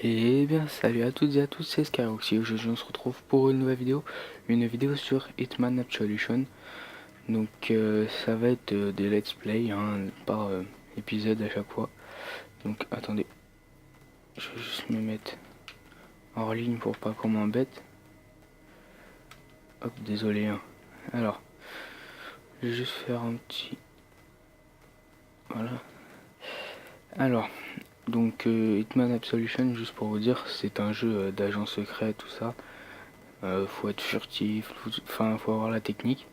Et bien salut à toutes et à tous, c'est Skyroxy. Aujourd'hui on se retrouve pour une nouvelle vidéo, sur Hitman Absolution. Donc ça va être des let's play par épisode à chaque fois. Donc attendez, je vais juste me mettre hors ligne pour pas qu'on m'embête. Hop, désolé. Alors, je vais juste faire un petit... Voilà. Alors, donc Hitman Absolution, juste pour vous dire, c'est un jeu d'agent secret, tout ça. Faut être furtif, faut avoir la technique.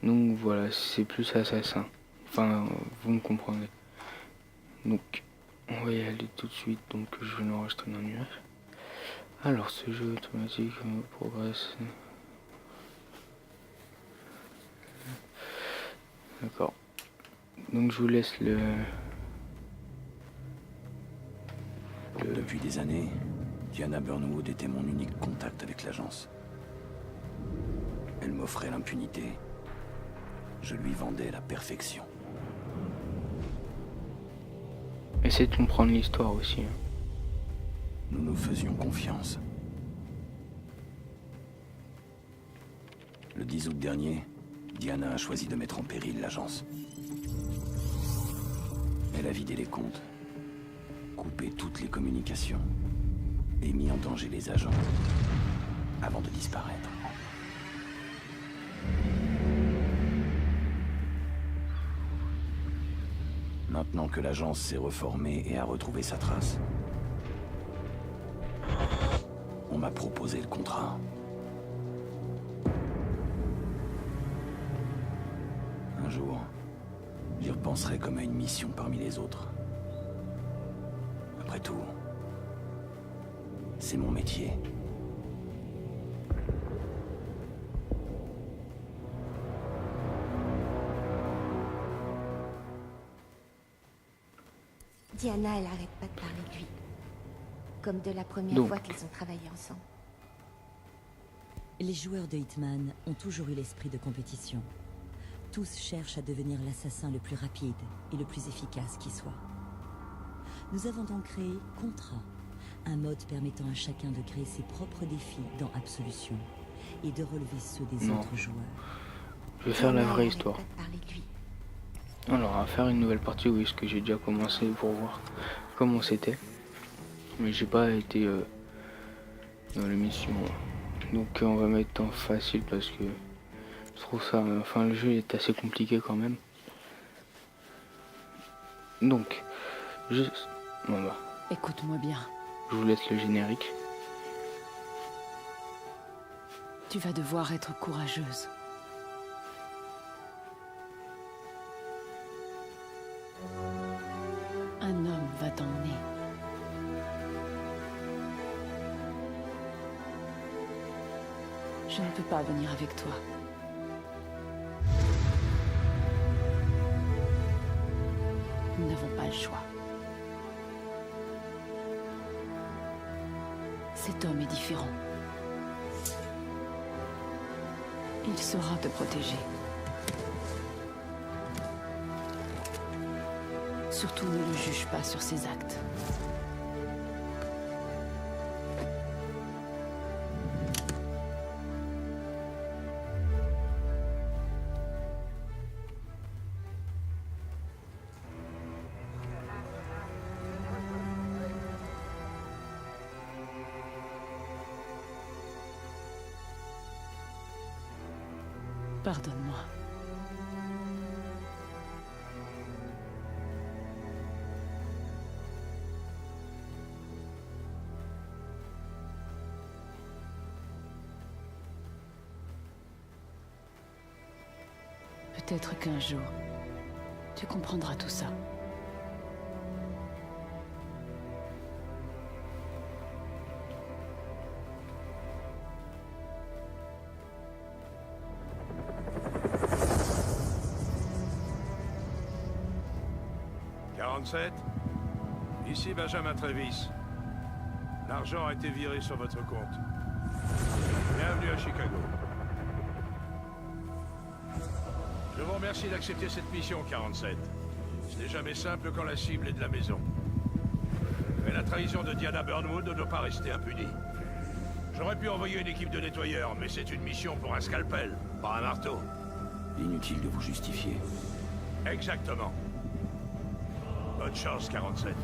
Donc voilà, c'est plus assassin. Enfin, vous me comprenez. Donc, on va y aller tout de suite. Donc, je vais l'enregistrer dans le nuage. Alors, ce jeu automatique progresse. D'accord. Donc, je vous laisse le... Depuis des années, Diana Burnwood était mon unique contact avec l'agence. Elle m'offrait l'impunité. Je lui vendais la perfection. Essayez de comprendre l'histoire aussi. Nous nous faisions confiance. Le 10 août dernier, Diana a choisi de mettre en péril l'agence. Elle a vidé les comptes, coupé toutes les communications et mis en danger les agents avant de disparaître. Maintenant que l'agence s'est reformée et a retrouvé sa trace, on m'a proposé le contrat. Un jour, j'y repenserai comme à une mission parmi les autres. Après tout, c'est mon métier. Diana, elle arrête pas de parler de lui. Comme de la première Donc. fois qu'ils ont travaillé ensemble. Les joueurs de Hitman ont toujours eu l'esprit de compétition. Tous cherchent à devenir l'assassin le plus rapide et le plus efficace qui soit. Nous avons donc créé Contrat, un mode permettant à chacun de créer ses propres défis dans Absolution et de relever ceux des autres joueurs. Je vais faire la Diana, vraie elle arrête histoire. pas de parler de lui. Alors, on va faire une nouvelle partie, oui, ce que j'ai déjà commencé pour voir comment c'était. Mais j'ai pas été dans l'émission. Donc on va mettre en facile parce que je trouve ça... Enfin, le jeu est assez compliqué quand même. Donc, juste... Bon bah, Écoute-moi bien. je vous laisse le générique. Tu vas devoir être courageuse. Un homme va t'emmener. Je ne peux pas venir avec toi. Nous n'avons pas le choix. Cet homme est différent. Il saura te protéger. Surtout ne le juge pas sur ses actes. Pardonne-moi. Peut-être qu'un jour, tu comprendras tout ça. Ici Benjamin Travis. L'argent a été viré sur votre compte. Bienvenue à Chicago. Je vous remercie d'accepter cette mission, 47. Ce n'est jamais simple quand la cible est de la maison. Mais la trahison de Diana Burnwood ne doit pas rester impunie. J'aurais pu envoyer une équipe de nettoyeurs, mais c'est une mission pour un scalpel, pas un marteau. Inutile de vous justifier. Exactement. Bonne chance, 47.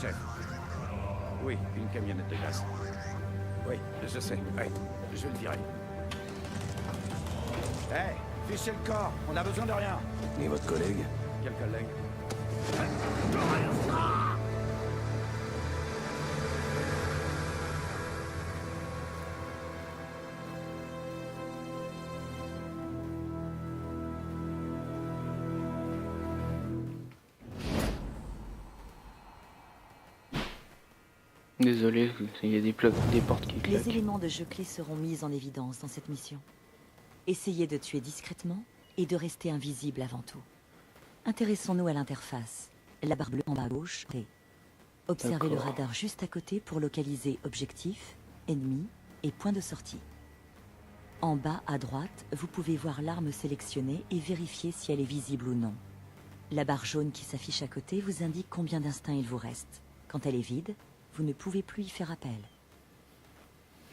Chef. Oui, une camionnette de glace. Oui, je sais. Ouais, je vais le virer. Hé, fichez le corps, on a besoin de rien. Et votre collègue? Quel collègue? Désolé, il y a des portes qui Les claquent. éléments de jeu clés seront mis en évidence dans cette mission. Essayez de tuer discrètement et de rester invisible avant tout. Intéressons-nous à l'interface. La barre bleue en bas à gauche. Et observez le D'accord. radar juste à côté pour localiser objectif, ennemi et point de sortie. En bas à droite, vous pouvez voir l'arme sélectionnée et vérifier si elle est visible ou non. La barre jaune qui s'affiche à côté vous indique combien d'instinct il vous reste. Quand elle est vide, vous ne pouvez plus y faire appel.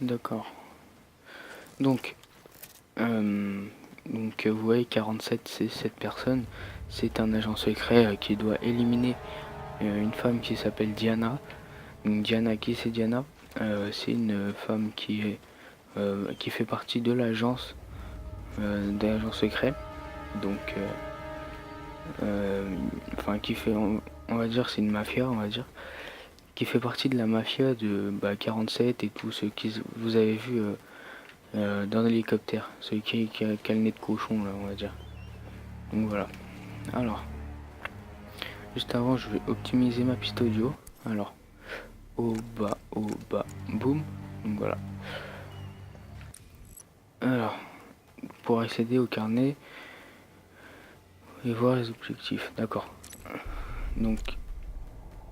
D'accord. Donc, vous voyez, 47, c'est cette personne. C'est un agent secret qui doit éliminer une femme qui s'appelle Diana. Donc, Diana, qui c'est Diana? C'est une femme qui fait partie de l'agence des agents secrets. Donc, qui fait, on va dire, c'est une mafia, on va dire, qui fait partie de la mafia de 47 et tous ceux qui vous avez vu dans l'hélicoptère, celui qui a le nez de cochon là, on va dire. Donc voilà. Alors, juste avant, je vais optimiser ma piste audio. Alors, au bas, boum. Donc voilà. Alors, pour accéder au carnet et voir les objectifs. D'accord. Donc,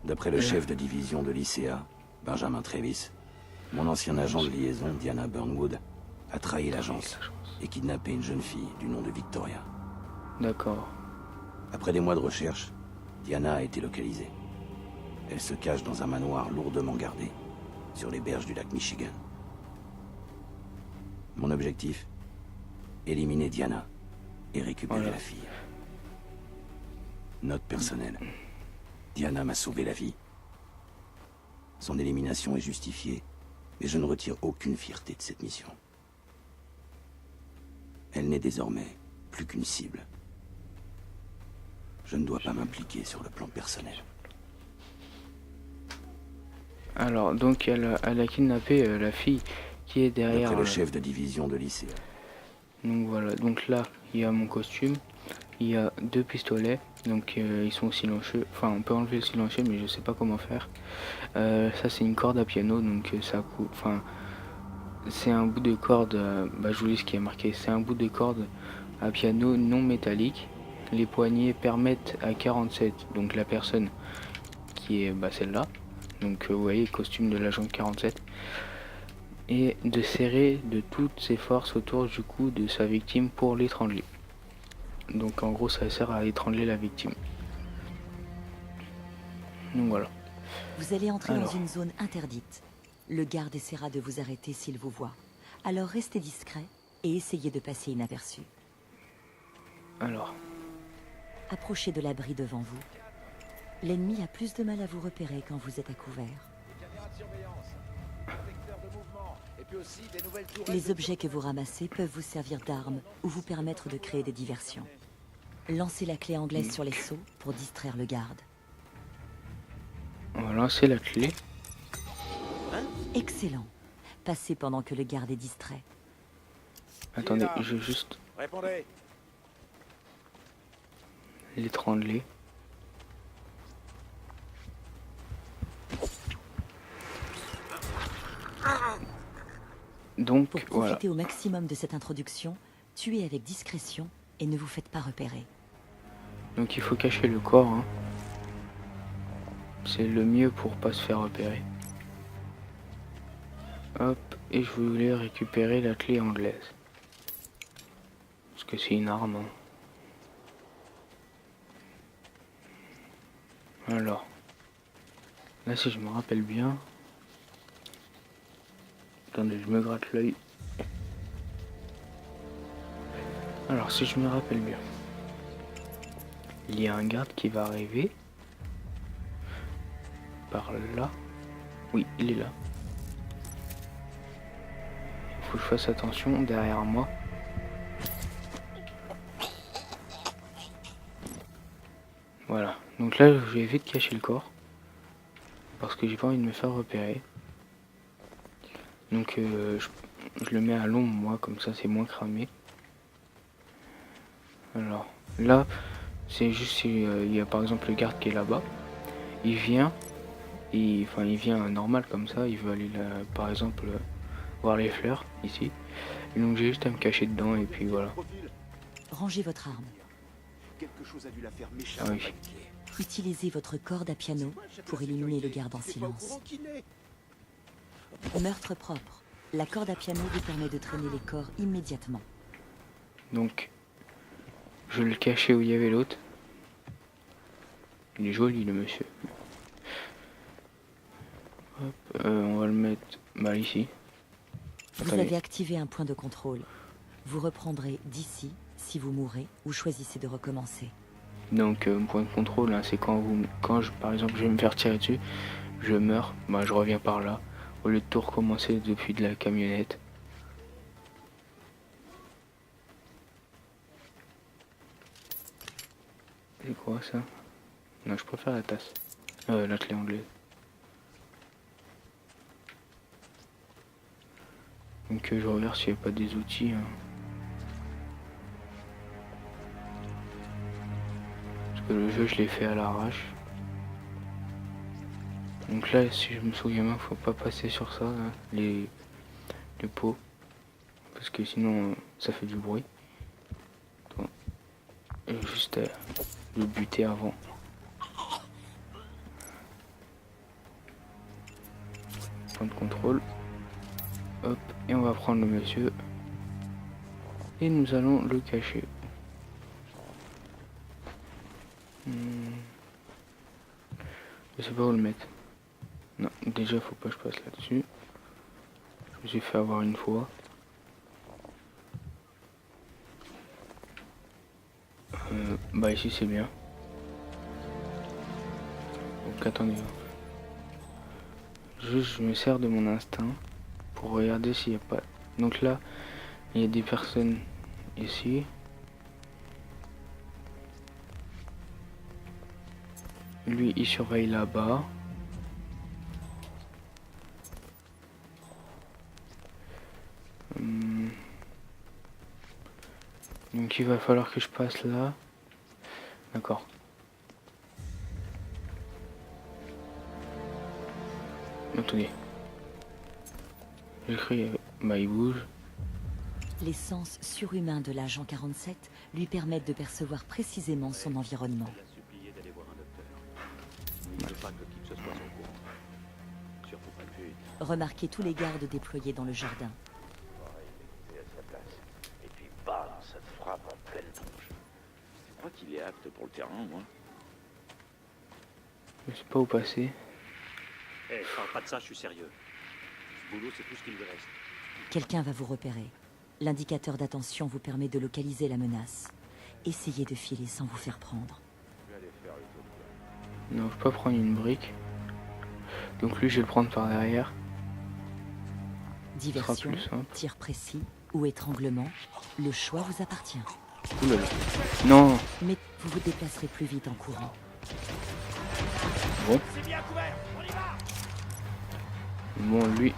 D'après le chef de division de l'ICA, Benjamin Travis, mon ancien agent de liaison, Diana Burnwood, a trahi l'agence et kidnappé une jeune fille du nom de Victoria. d'accord. Après des mois de recherche, Diana a été localisée. Elle se cache dans un manoir lourdement gardé, sur les berges du lac Michigan. Mon objectif? Éliminer Diana et récupérer Voilà. la fille. Note personnelle. Diana m'a sauvé la vie. Son élimination est justifiée, mais je ne retire aucune fierté de cette mission. Elle n'est désormais plus qu'une cible. Je ne dois pas m'impliquer sur le plan personnel. Alors, donc elle a kidnappé la fille qui est derrière. D'après le chef de division de l'ICA. Donc voilà, donc là, il y a mon costume, il y a 2 pistolets, donc ils sont silencieux. Enfin, on peut enlever le silencieux, mais je sais pas comment faire. Ça, c'est une corde à piano, donc ça coupe. Enfin, c'est un bout de corde. Je vous lis ce qui est marqué. C'est un bout de corde à piano non métallique. Les poignées permettent à 47, donc la personne qui est celle-là. Donc vous voyez, costume de l'agent 47. Et de serrer de toutes ses forces autour du cou de sa victime pour l'étrangler. Donc en gros, ça sert à étrangler la victime. Donc voilà. Vous allez entrer dans Alors. une zone interdite. Le garde essaiera de vous arrêter s'il vous voit. Alors restez discret et essayez de passer inaperçu. Alors, Approchez de l'abri devant vous. L'ennemi a plus de mal à vous repérer quand vous êtes à couvert. Les objets que vous ramassez peuvent vous servir d'armes ou vous permettre de créer des diversions. Lancez la clé anglaise sur les seaux pour distraire le garde. on va lancer la clé. Excellent. Passez pendant que le garde est distrait. Attendez, je vais juste Répondez. l'étrangler. Donc Pour voilà. profiter au maximum de cette introduction, tuez avec discrétion et ne vous faites pas repérer. Donc il faut cacher le corps, hein. C'est le mieux pour pas se faire repérer. Hop, et je voulais récupérer la clé anglaise. Parce que c'est une arme, hein. Alors, là si je me rappelle bien... Attendez, je me gratte l'œil. Alors, si je me rappelle bien, il y a un garde qui va arriver par là. Oui, il est là. Il faut que je fasse attention derrière moi. Voilà. Donc là, je vais vite cacher le corps parce que j'ai pas envie de me faire repérer. Donc je le mets à l'ombre, moi, comme ça c'est moins cramé. Alors là, c'est juste si il y a par exemple le garde qui est là-bas, il vient, il vient normal comme ça, il veut aller là, par exemple voir les fleurs ici. Et donc j'ai juste à me cacher dedans et puis voilà. Rangez votre arme. Ah oui. Utilisez votre corde à piano pour éliminer le garde en silence. Meurtre propre. La corde à piano vous permet de traîner les corps immédiatement. Donc je le cachais où il y avait l'autre. Il est joli le monsieur. Hop, on va le mettre ici. Vous Attendez. avez activé un point de contrôle. Vous reprendrez d'ici si vous mourrez ou choisissez de recommencer. Donc point de contrôle, hein, c'est quand par exemple je vais me faire tirer dessus, je meurs, je reviens par là, au lieu de tout recommencer depuis de la camionnette. C'est quoi ça? Non, je préfère la tasse. La clé anglaise. Donc je regarde s'il n'y a pas des outils. Hein. Parce que le jeu je l'ai fait à l'arrache. Donc là si je me souviens bien, faut pas passer sur ça, hein, les pots. Parce que sinon ça fait du bruit. Donc, juste le buter avant. Point de contrôle. Hop, et on va prendre le monsieur. Et nous allons le cacher. Je sais pas où le mettre. Non, déjà faut pas que je passe là-dessus. Je me suis fait avoir une fois. Ici c'est bien. Donc attendez. Juste je me sers de mon instinct pour regarder s'il n'y a pas. Donc là, il y a des personnes ici. Lui il surveille là-bas. Donc il va falloir que je passe là. D'accord. Attendez. J'ai cru, il bouge. Les sens surhumains de l'agent 47 lui permettent de percevoir précisément son environnement. Remarquez tous les gardes déployés dans le jardin. Et puis bam, ça te frappe en pleine tronche. Je crois qu'il est apte pour le terrain, moi. Je sais pas où passer. Eh, je parle pas de ça, je suis sérieux. Ce boulot, c'est tout ce qu'il lui reste. Quelqu'un va vous repérer. L'indicateur d'attention vous permet de localiser la menace. Essayez de filer sans vous faire prendre. Non, je peux pas prendre une brique. Donc lui, je vais le prendre par derrière. Diversion, tir précis ou étranglement, le choix vous appartient. Ouh là là. Non. Mais vous vous déplacerez plus vite en courant. Bon. C'est bien couvert, on y va. Bon, lui,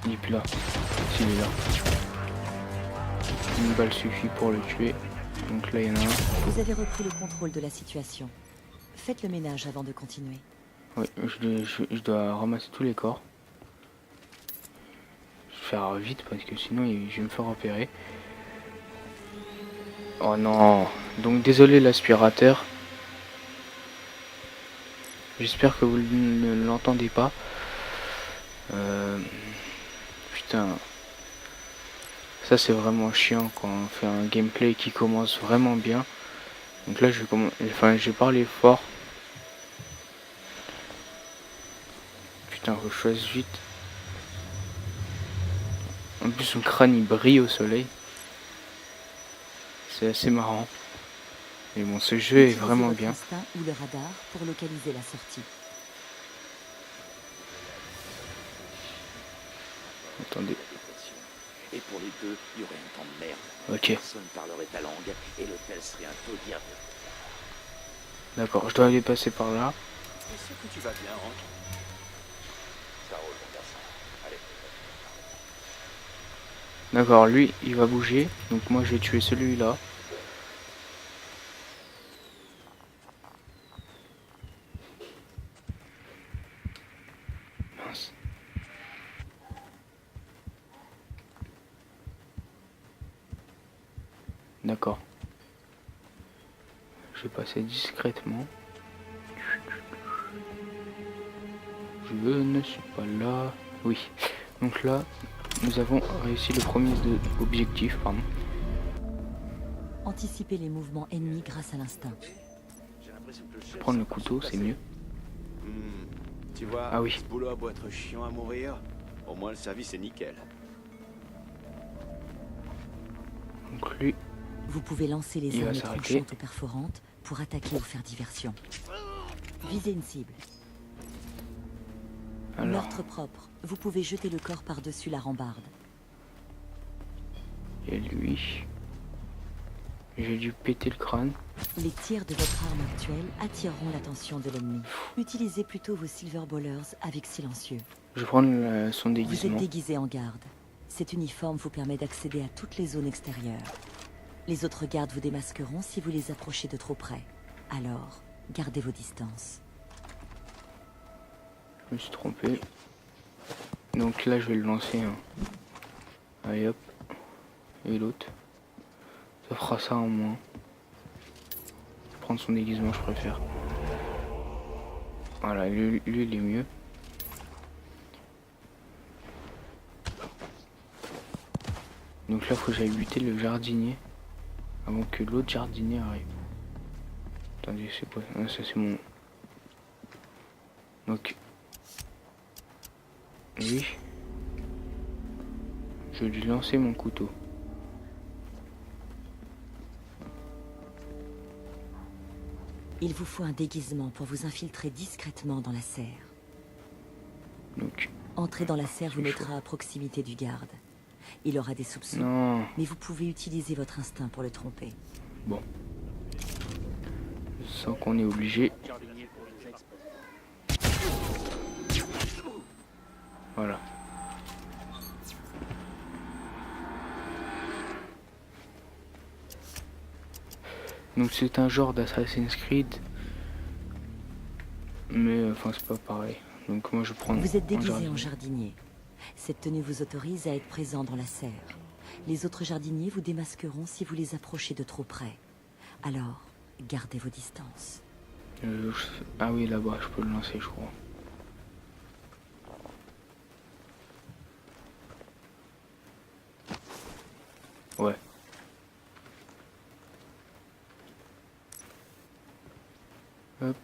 il est plus là. S'il est là. Une balle suffit pour le tuer. Donc là, il y en a un. Vous avez repris le contrôle de la situation. Faites le ménage avant de continuer. Oui, je dois ramasser tous les corps. Je vais faire vite parce que sinon je vais me faire repérer. Oh non. Donc désolé l'aspirateur. J'espère que vous ne l'entendez pas. Putain. Ça c'est vraiment chiant quand on fait un gameplay qui commence vraiment bien. Donc là je vais parler fort. Putain, faut que je fasse vite. En plus son crâne il brille au soleil. C'est assez marrant. Mais bon, ce jeu est Utilisez vraiment votre bien. instinct ou le radar pour localiser la sortie. Attendez. Et pour les deux, il y aurait un temps de merde. Ok. Personne parlerait ta langue et l'hôtel serait un taudis. D'accord, je dois aller passer par là. T'es sûr que tu vas bien, Hank? Ça roule, mon garçon. Allez. D'accord, lui il va bouger. Donc moi je vais tuer celui-là. Mince. D'accord. Je vais passer discrètement. Je ne suis pas là. Oui. Donc là, nous avons réussi le premier objectif. Pardon. Anticipez les mouvements ennemis grâce à l'instinct. J'ai l'impression que le chef Prendre le s'est pas couteau, c'est surpassé. mieux. Tu vois, Ah oui. ce boulot a beau être chiant à mourir, au moins le service est nickel. Donc lui, Vous pouvez lancer les Il va armes s'arrêter. tranchantes ou perforantes pour attaquer ou faire diversion. Visez une cible. alors, Meurtre propre. Vous pouvez jeter le corps par-dessus la rambarde. et lui, j'ai dû péter le crâne. Les tirs de votre arme actuelle attireront l'attention de l'ennemi. Utilisez plutôt vos silver ballers avec silencieux. Je vais prendre son Vous êtes déguisement. déguisé en garde. Cet uniforme vous permet d'accéder à toutes les zones extérieures. Les autres gardes vous démasqueront si vous les approchez de trop près. Alors, gardez vos distances. Je me suis trompé. Donc là, je vais le lancer. Allez hop. Et l'autre. Ça fera ça en moins. Prendre son déguisement, je préfère. Voilà, lui il est mieux. Donc là, faut que j'aille buter le jardinier avant que l'autre jardinier arrive. Attendez, c'est quoi? Ah, ça c'est mon... Donc... Lui... Je vais lui lancer mon couteau. Il vous faut un déguisement pour vous infiltrer discrètement dans la serre. Donc... Entrez dans la serre vous mettra à proximité du garde. Il aura des soupçons, Non... mais vous pouvez utiliser votre instinct pour le tromper. Bon. Sans qu'on est obligé. Voilà. Donc c'est un genre d'Assassin's Creed. Mais enfin c'est pas pareil. Donc moi je prends... Vous êtes un déguisé jardinier. en jardinier. Cette tenue vous autorise à être présent dans la serre. Les autres jardiniers vous démasqueront si vous les approchez de trop près. Alors, gardez vos distances. Ah oui, là-bas, je peux le lancer, je crois. Ouais. Hop.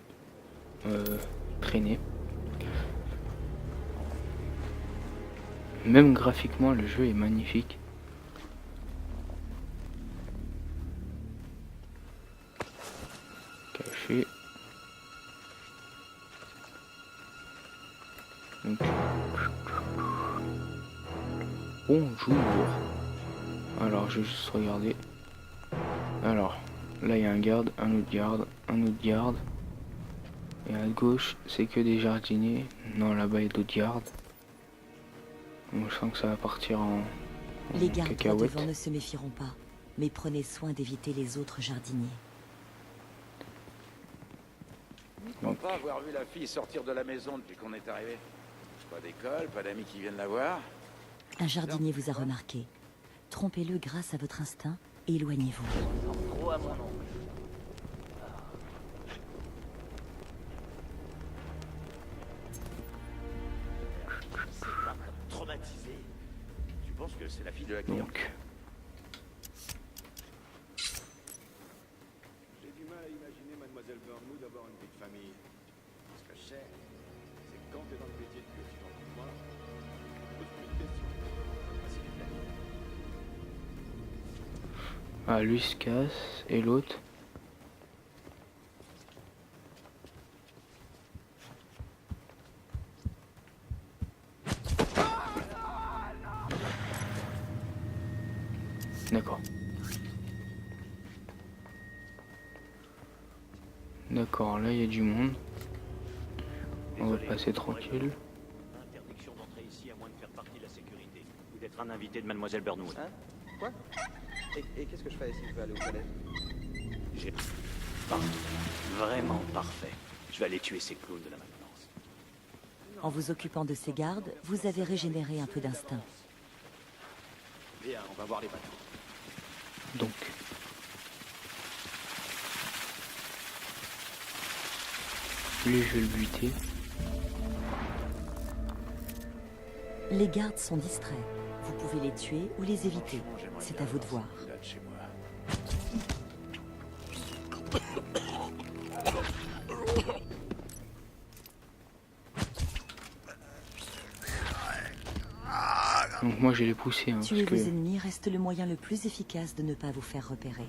Traîner. Même graphiquement, le jeu est magnifique. Caché. Donc. Bonjour. Alors, je vais juste regarder. Alors, là, il y a un garde, un autre garde, un autre garde. Et à gauche, c'est que des jardiniers. Non, là-bas, il y a d'autres gardes. Donc, je sens que ça va partir en Les gardes droits cacahuète. devant ne se méfieront pas, mais prenez soin d'éviter les autres jardiniers. Je ne pas avoir vu la fille sortir de la maison depuis qu'on est arrivé. Pas d'école, pas d'amis qui viennent la voir. Un jardinier vous a remarqué. Trompez-le grâce à votre instinct et éloignez-vous. c'est la fille de la cliente. Donc, J'ai du mal à imaginer Mademoiselle Burnwood avoir une vie de famille. Ce que je sais, c'est que quand t'es dans le métier de lieutenant comme moi, pose plus de questions. Voici du planning. ah, lui se casse et l'autre. D'accord. D'accord, là il y a du monde. On va passer tranquille. Interdiction d'entrer ici à moins de faire partie de la sécurité ou d'être un invité de Mademoiselle Burnwood. Hein? Quoi? Et qu'est-ce que je fais si je veux aller au palais? J'ai parfait. Vraiment parfait. Je vais aller tuer ces clowns de la maintenance. En vous occupant de ces gardes, vous avez régénéré un peu d'instinct. Viens, on va voir les bateaux. Donc, lui je vais le buter. Les gardes sont distraits. Vous pouvez les tuer ou les éviter. C'est à vous de voir. Là de chez moi. Donc moi je vais les pousser. Hein, Tuer parce vos que... ennemis reste le moyen le plus efficace de ne pas vous faire repérer.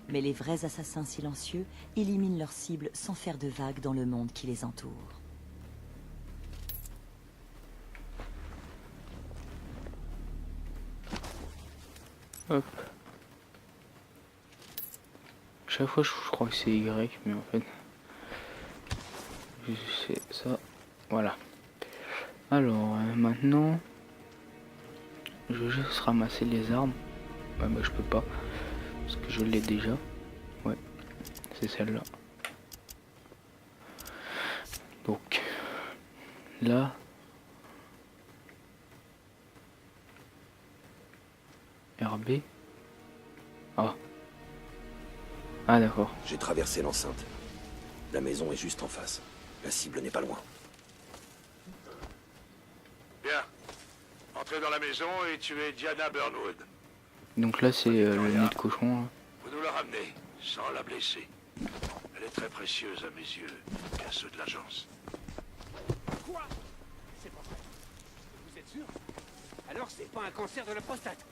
Mais les vrais assassins silencieux éliminent leurs cibles sans faire de vagues dans le monde qui les entoure. Hop. Chaque fois je crois que c'est Y, mais en fait c'est ça. Voilà. Alors maintenant je veux juste ramasser les armes. Ah bah je peux pas parce que je l'ai déjà. Ouais, c'est celle-là. Donc là RB. Ah d'accord. J'ai traversé l'enceinte. La maison est juste en face. La cible n'est pas loin. Bien. Entrez dans la maison et tuez Diana Burnwood. Donc là c'est le nid de cochon. Là. Vous nous la ramenez, sans la blesser. Elle est très précieuse à mes yeux et à ceux de l'agence. Quoi? C'est pas vrai. Vous êtes sûr? Alors c'est pas un cancer de la prostate?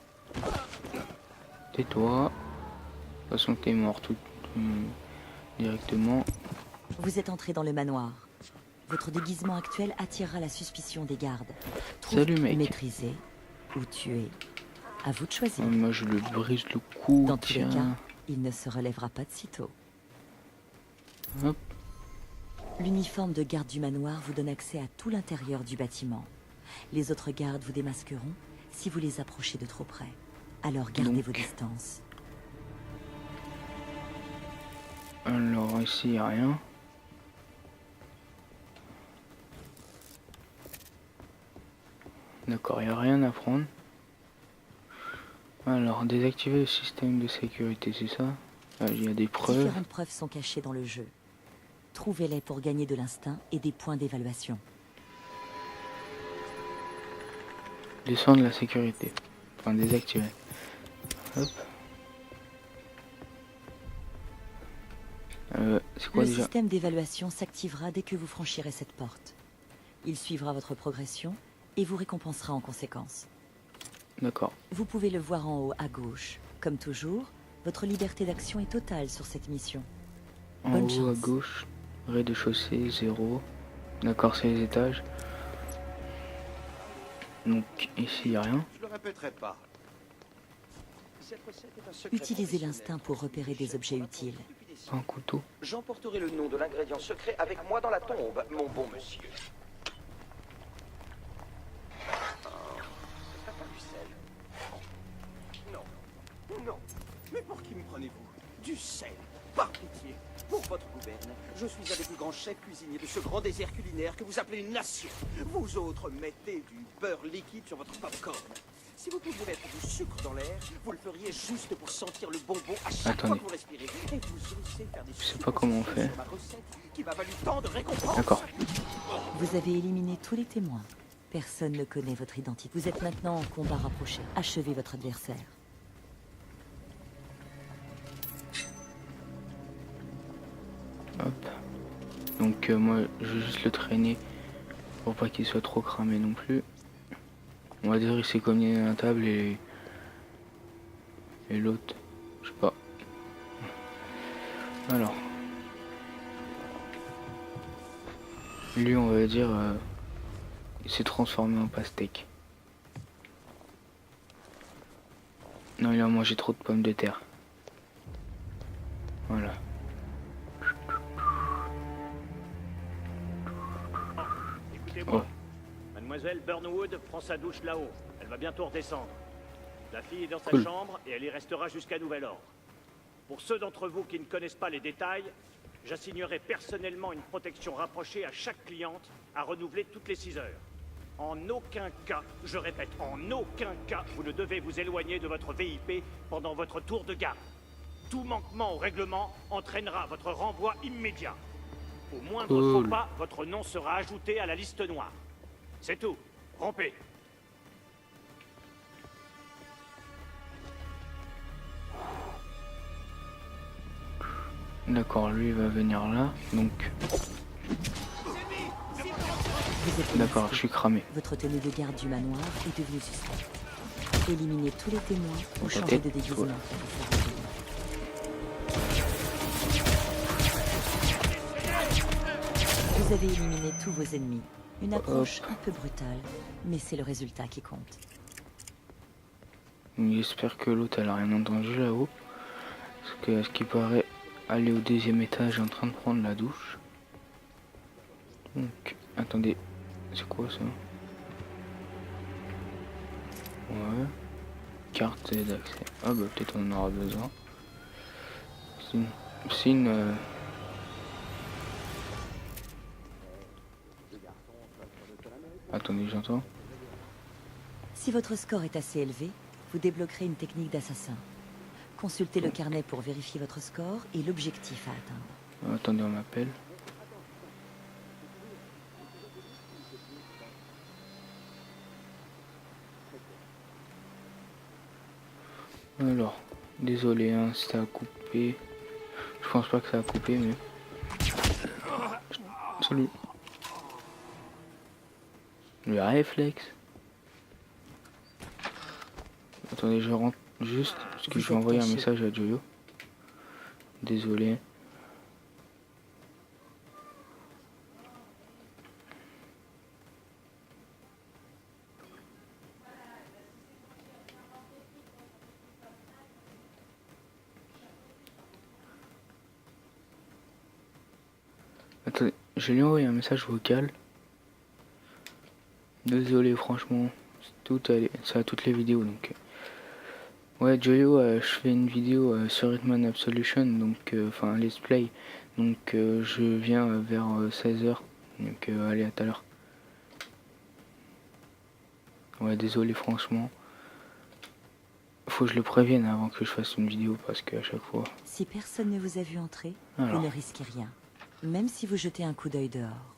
Tais-toi. De toute façon t'es mort tout directement. Vous êtes entré dans le manoir. Votre déguisement actuel attirera la suspicion des gardes. Salut mec. Maîtriser ou tuer. À vous de choisir. Moi je le brise le cou. Dans tous les Tiens. cas, il ne se relèvera pas de sitôt. Hop. L'uniforme de garde du manoir vous donne accès à tout l'intérieur du bâtiment. Les autres gardes vous démasqueront si vous les approchez de trop près. Alors gardez vos distances. Alors ici y a rien. D'accord, il n'y a rien à prendre. Alors, désactiver le système de sécurité, c'est ça? Il y a des preuves. Différentes preuves sont cachées dans le jeu. Trouvez-les pour gagner de l'instinct et des points d'évaluation. Descendre la sécurité. Enfin, désactiver. Hop. C'est quoi Le déjà? système d'évaluation s'activera dès que vous franchirez cette porte. Il suivra votre progression et vous récompensera en conséquence. D'accord. Vous pouvez le voir en haut à gauche. Comme toujours, votre liberté d'action est totale sur cette mission. En Bonne haut chance. à gauche, rez-de-chaussée, 0. D'accord, c'est les étages. Donc ici, il n'y a rien. Je le répéterai pas. Utilisez l'instinct pour repérer des objets utiles. Un couteau. J'emporterai le nom de l'ingrédient secret avec moi dans la tombe, mon bon monsieur. C'est pas du sel. Non. Non. Mais pour qui me prenez-vous? Du sel. Par pitié. Pour votre gouverne, je suis avec le grand chef cuisinier de ce grand désert culinaire que vous appelez une nation. Vous autres mettez du beurre liquide sur votre popcorn. Si vous pouviez mettre du sucre dans l'air, vous le feriez juste pour sentir le bonbon à chaque fois que vous respirez. Et vous osez faire des Je sais pas comment on fait. sur ma recette qui m'a valu tant de récompenses. D'accord. Vous avez éliminé tous les témoins. Personne ne connaît votre identité. Vous êtes maintenant en combat rapproché. Achevez votre adversaire. Hop. Donc moi je vais juste le traîner pour pas qu'il soit trop cramé non plus. On va dire il s'est cogné à la table et l'autre, je sais pas. Alors. Lui on va dire il s'est transformé en pastèque. Non, il a mangé trop de pommes de terre. Voilà. Écoutez-moi. Mademoiselle Burnwood prend sa douche là-haut. Elle va bientôt redescendre. La fille est dans sa chambre et elle y restera jusqu'à nouvel ordre. Pour ceux d'entre vous qui ne connaissent pas les détails, j'assignerai personnellement une protection rapprochée à chaque cliente à renouveler toutes les 6 heures. En aucun cas, je répète, en aucun cas, vous ne devez vous éloigner de votre VIP pendant votre tour de garde. Tout manquement au règlement entraînera votre renvoi immédiat. Au moindre faux pas, votre nom sera ajouté à la liste noire. C'est tout. Rompez. D'accord, lui il va venir là, donc... D'accord, je suis cramé. Votre tenue de garde du manoir est devenue suspecte. Éliminez tous les témoins ou changez de déguisement. Vous avez éliminé tous vos ennemis. Une approche un peu brutale, mais c'est le résultat qui compte. J'espère que l'autre elle a rien entendu là-haut. Parce que à ce qui paraît, aller au 2e étage en train de prendre la douche. Donc, attendez, c'est quoi ça? Ouais. Carte d'accès. Ah bah peut-être on en aura besoin. C'est une... Attendez, j'entends. Si votre score est assez élevé, vous débloquerez une technique d'assassin. Consultez le carnet pour vérifier votre score et l'objectif à atteindre. Attendez, on m'appelle. Alors, désolé, hein, si ça a coupé. Je pense pas que ça a coupé, mais... Salut. Le réflexe. Attendez, je rentre juste parce que je vais envoyer un message à Joyo. Désolé. Attendez, je lui ai envoyé un message vocal. Désolé, franchement, ça a toutes les vidéos donc. Ouais, Joyo, je fais une vidéo sur Hitman Absolution, donc enfin let's play, donc je viens vers 16h, donc allez, à tout à l'heure. Ouais, désolé, franchement, faut que je le prévienne avant que je fasse une vidéo parce qu'à chaque fois. Si personne ne vous a vu entrer, vous ne risquez rien, même si vous jetez un coup d'œil dehors.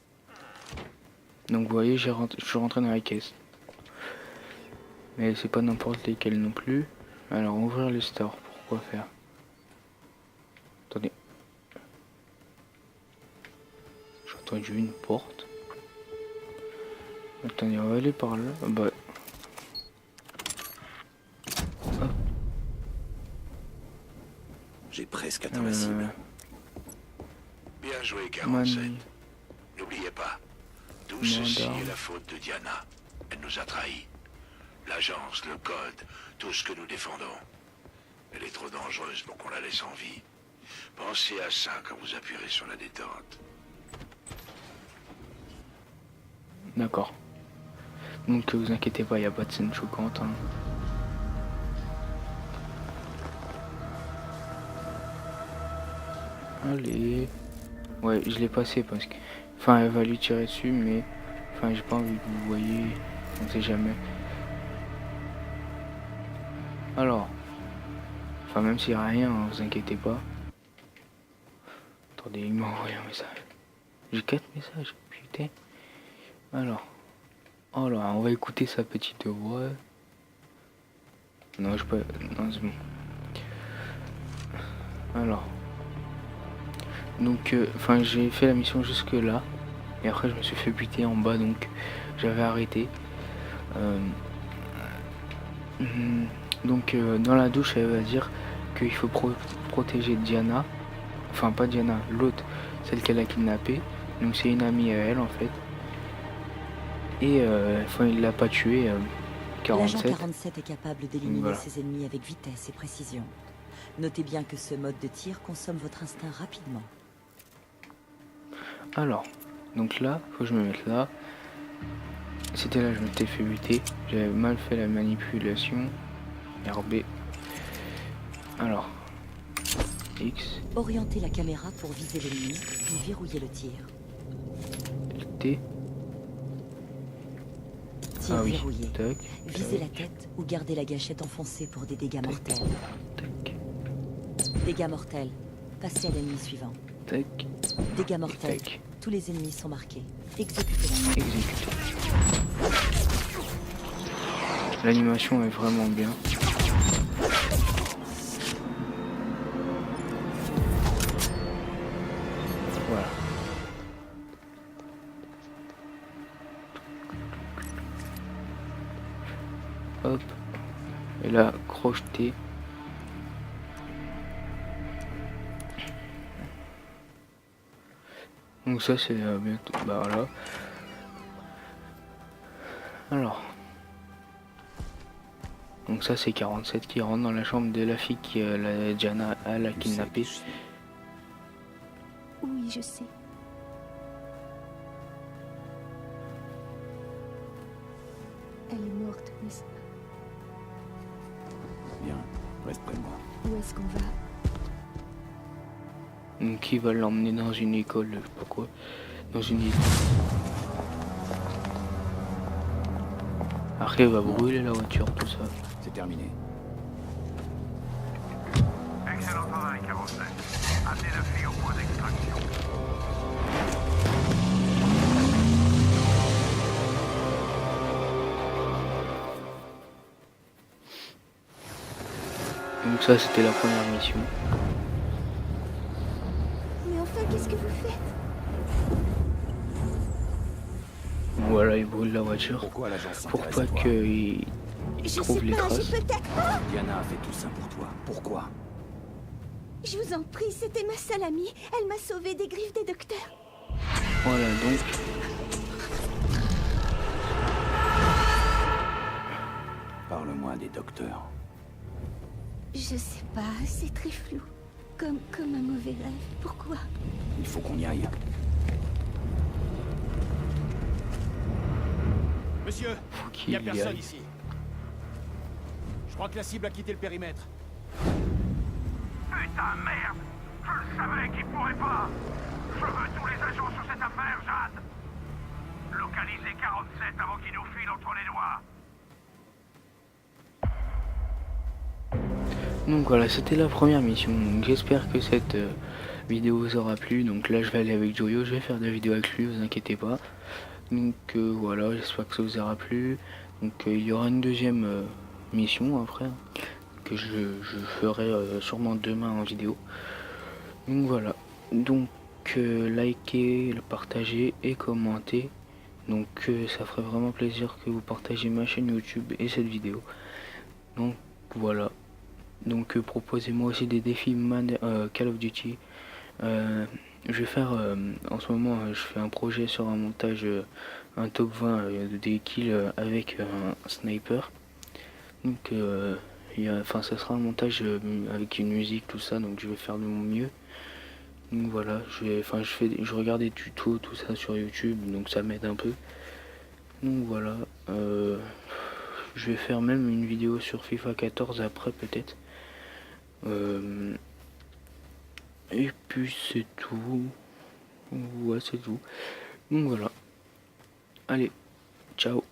Donc vous voyez, je suis rentré dans la caisse. Mais c'est pas n'importe lesquels non plus. Alors ouvrir le store, pourquoi faire? Attendez. J'ai entendu une porte. Attendez, on va aller par là. Bah. Ah. J'ai presque atteint la cible. Bien joué, 47. N'oubliez pas, tout ceci est la faute de Diana. Elle nous a trahis. L'agence, le code, tout ce que nous défendons. Elle est trop dangereuse pour qu'on la laisse en vie. Pensez à ça quand vous appuierez sur la détente. D'accord. Donc vous inquiétez pas, il n'y a pas de scène choquante. Hein. Allez. Ouais, je l'ai passé parce que... Enfin, elle va lui tirer dessus, mais... Enfin, j'ai pas envie que vous voyez. On sait jamais. Alors. Enfin, même s'il n'y a rien, hein, vous inquiétez pas. Attendez, il m'a envoyé un message. J'ai 4 messages, putain. Alors. Alors, on va écouter sa petite voix. Non, je peux. Non, c'est bon. Alors. Donc, enfin, j'ai fait la mission jusque là. Et après, je me suis fait buter en bas, donc j'avais arrêté. Donc, dans la douche, elle va dire qu'il faut protéger Diana. Enfin, pas Diana, l'autre, celle qu'elle a kidnappée. Donc, c'est une amie à elle, en fait. Et enfin, il l'a pas tué. 47. L'agent 47 est capable d'éliminer voilà. ses ennemis avec vitesse et précision. Notez bien que ce mode de tir consomme votre instinct rapidement. Alors, donc là, faut que je me mette là. C'était là, je m'étais fait buter. J'avais mal fait la manipulation. RB. Alors, X. Orientez la caméra pour viser l'ennemi, puis verrouiller le tir. T. Tir Ah oui. verrouillé. Tac. Visez la tête ou gardez la gâchette enfoncée pour des dégâts mortels. Tac. Dégâts mortels. Passez à l'ennemi suivant. Tac. Dégâts mortels. Tac. Tous les ennemis sont marqués. Exécutez-la. Exécuter. L'animation est vraiment bien. Voilà. Hop. Et là, crocheté. Donc ça c'est bientôt. Bah voilà. Alors. Donc ça c'est 47 qui rentre dans la chambre de la fille qui la Diana a kidnappée. Oui, je sais. Elle est morte, n'est-ce pas? Bien, reste près de moi. Où est-ce qu'on va? Donc qui va l'emmener dans une école, je sais pas quoi. Dans une île. Après il va brûler la voiture, tout ça. C'est terminé. Excellent travail, 47. Amenez la fille au point d'extraction. Donc ça c'était la première mission. Mais enfin, qu'est-ce que vous faites? Voilà, il brûle la voiture. Pourquoi l'agence Pour s'intéresse pas à toi? qu'il trouve les traces. Diana a fait tout ça pour toi. Pourquoi? Je vous en prie, c'était ma seule amie. Elle m'a sauvée des griffes des docteurs. Voilà donc. Parle-moi des docteurs. Je sais pas, c'est très flou. Comme un mauvais rêve. Pourquoi? Il faut qu'on y aille. Monsieur, Faut il n'y a qu'il y personne aille. ici. Je crois que la cible a quitté le périmètre. Putain, merde! Je le savais qu'il pourrait pas! Je veux tous les agents sur cette affaire, Jade! Localisez 47 avant qu'il nous file entre les doigts! Donc voilà, c'était la première mission. Donc j'espère que cette vidéo vous aura plu. Donc là je vais aller avec Joyo, je vais faire des vidéos avec lui, vous inquiétez pas. Donc voilà, j'espère que ça vous aura plu. Donc il y aura une deuxième mission après que je ferai sûrement demain en vidéo. Donc voilà, donc likez, partagez et commentez. Donc ça ferait vraiment plaisir que vous partagez ma chaîne YouTube et cette vidéo. Donc voilà. Donc proposez-moi aussi des défis Call of Duty. Je vais faire en ce moment je fais un projet sur un montage un top 20 des kills avec un sniper. Donc enfin ça sera un montage avec une musique tout ça, donc je vais faire de mon mieux. Donc voilà, je regarde des tutos tout ça sur YouTube, donc ça m'aide un peu. Donc voilà, je vais faire même une vidéo sur FIFA 14 après peut-être. Et puis c'est tout. Ouais, c'est tout. Donc voilà. Allez, ciao.